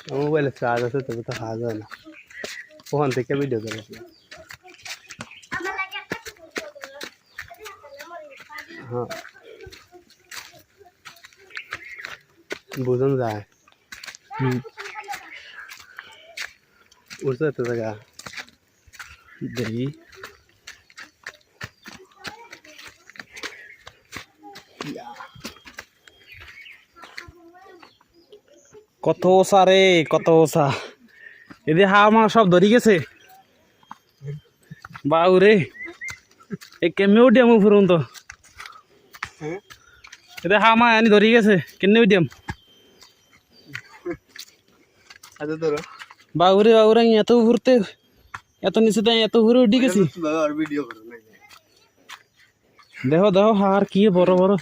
মোবাইলে চার্জ আছে তবে তো হাওয়া যায় না ওখান থেকে ভিডিও করে হ্যাঁ বুঝন যায় উঠছে তো জায়গা দেখি কত ওসা রে কত ওসা এদি হামা সব ধরি গেছে বাউরে এ কেমনে উঠিয়াম ফুরুন তো এদি হামা আনি ধরি গেছে কেমনে উঠিয়াম আচ্ছা ধরো বাউরে বাউরে এত ঘুরতে এত নিচে তাই এত ঘুরে উঠে গেছি দেখো দেখো হার কি বড় বড়